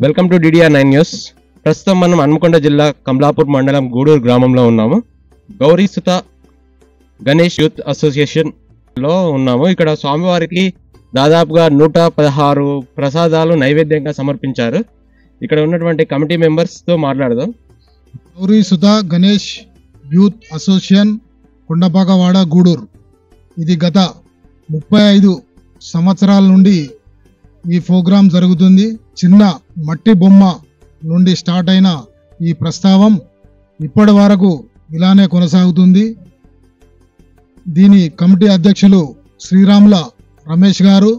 Welcome to DDR9 news. ప్రస్తుతం మనం హన్మకొండ జిల్లా కమలాపూర్ మండలం గూడూరు గ్రామంలో ఉన్నాము. గౌరీసుత గణేష్ యూత్ అసోసియేషన్ లో ఉన్నాము. ఇక్కడ స్వామివారికి దాదాపుగా 116 ప్రసాదాలు నైవేద్యంగా సమర్పించారు. ఇక్కడ ఉన్నటువంటి కమిటీ మెంబర్స్ తో మాట్లాడదాం. గౌరీసుత గణేష్ యూత్ అసోసియేషన్ కొండపాకవాడ గూడూరు. ఇది గత 35 సంవత్సరాల నుండి ఈ ప్రోగ్రాం జరుగుతుంది. చిన్న మట్టి బొమ్మ నుండి స్టార్ట్ అయిన ఈ ప్రస్తావం ఇప్పటి వరకు ఇలానే కొనసాగుతుంది. దీని కమిటీ అధ్యక్షులు శ్రీరాముల రమేష్ గారు,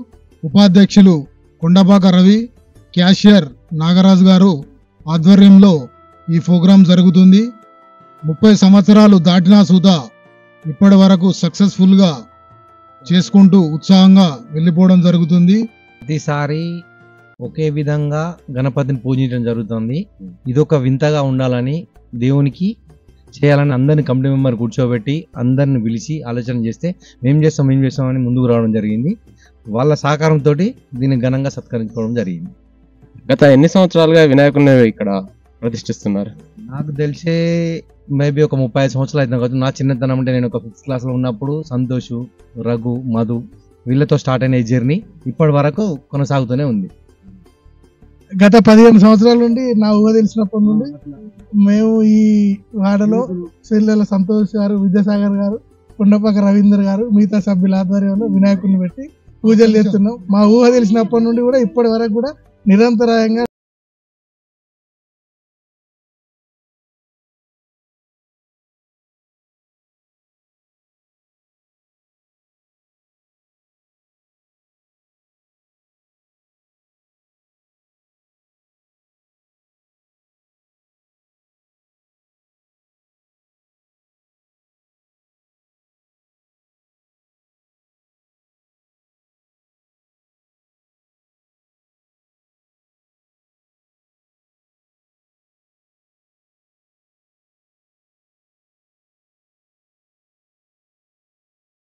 ఉపాధ్యక్షులు కొండపాక రవి, క్యాషియర్ నాగరాజు గారు ఆధ్వర్యంలో ఈ ప్రోగ్రాం జరుగుతుంది. 30 సంవత్సరాలు దాటినా సుతా ఇప్పటి వరకు సక్సెస్ఫుల్గా చేసుకుంటూ ఉత్సాహంగా వెళ్ళిపోవడం జరుగుతుంది. ప్రతిసారి ఒకే విధంగా గణపతిని పూజించడం జరుగుతుంది. ఇదొక వింతగా ఉండాలని, దేవునికి చేయాలని అందరిని కమిటీ మెంబర్ కూర్చోబెట్టి అందరిని పిలిచి ఆలోచన చేస్తే మేము చేస్తామని ముందుకు రావడం జరిగింది. వాళ్ళ సహకారంతో దీన్ని ఘనంగా సత్కరించుకోవడం జరిగింది. గత ఎన్ని సంవత్సరాలుగా వినాయకుడిని ఇక్కడ ప్రతిష్ఠిస్తున్నారు? నాకు తెలిసే మేబీ ఒక 35 సంవత్సరాలు అవుతుంది కాదు. నా చిన్నతనం అంటే నేను ఒక 5th క్లాస్లో ఉన్నప్పుడు సంతోష్, రఘు, మధు వీళ్ళతో స్టార్ట్ అయిన ఈ జర్నీ ఇప్పటి వరకు కొనసాగుతూనే ఉంది. గత 15 సంవత్సరాల నుండి నా ఊహ తెలిసినప్పటి నుండి మేము ఈ వాడలో చెల్లెల సంతోష్ గారు, విద్యాసాగర్ గారు, కొండపాక రవీందర్ గారు, మిగతా సభ్యుల ఆధ్వర్యంలో వినాయకుడిని పెట్టి పూజలు చేస్తున్నాం. మా ఊహ తెలిసినప్పటి నుండి కూడా ఇప్పటి వరకు కూడా నిరంతరాయంగా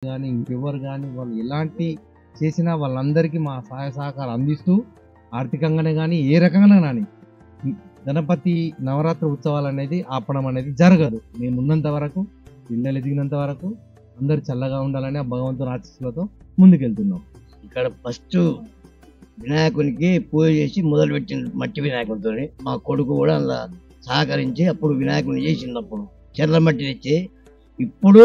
కానీ ఇంకెవరు కానీ వాళ్ళు ఎలాంటి చేసినా వాళ్ళందరికీ మా సహాయ సహకారం అందిస్తూ ఆర్థికంగానే కానీ ఏ రకంగా కానీ గణపతి నవరాత్రి ఉత్సవాలు అనేది ఆపడం అనేది జరగదు. మేము ఉన్నంత వరకు, పిల్లలు ఎదిగినంత వరకు అందరు చల్లగా ఉండాలని ఆ భగవంతుని ఆశీస్సులతో ముందుకెళ్తున్నాం. ఇక్కడ ఫస్ట్ వినాయకునికి పూజ చేసి మొదలుపెట్టిన మట్టి వినాయకుడితో మా కొడుకు కూడా అలా సహకరించి అప్పుడు వినాయకుని చేసినప్పుడు చెర్ల మట్టి తెచ్చి, ఇప్పుడు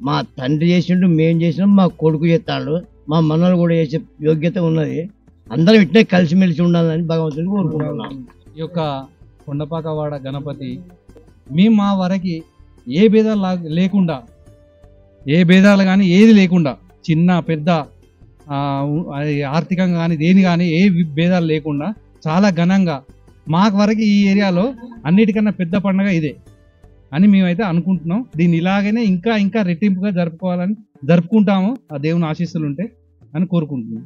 మా తండ్రి చేసిండు, మేము చేసినాం, మా కొడుకు చేస్తాడు, మా మనలు కూడా చేసే యోగ్యత ఉన్నది. అందరం ఇట్టే కలిసిమెలిసి ఉండాలని భగవంతుని కోరుకుంటున్నాం. ఈ యొక్క కొండపాకవాడ గణపతి మేము మా వరకు ఏ భేదాలు లేకుండా, ఏ భేదాలు కానీ ఏది లేకుండా, చిన్న పెద్ద ఆర్థికంగా కానీ దేని కానీ ఏ భేదాలు లేకుండా చాలా ఘనంగా మాకు వరకు ఈ ఏరియాలో అన్నిటికన్నా పెద్ద పండుగ ఇదే అని మేమైతే అనుకుంటున్నాం. దీన్ని ఇలాగనే ఇంకా ఇంకా రెట్టింపుగా జరుపుకుంటాము. ఆ దేవుని ఆశీస్సులు ఉంటే అని కోరుకుంటున్నాం.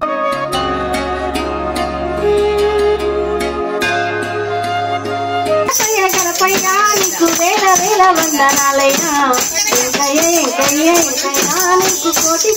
కోటి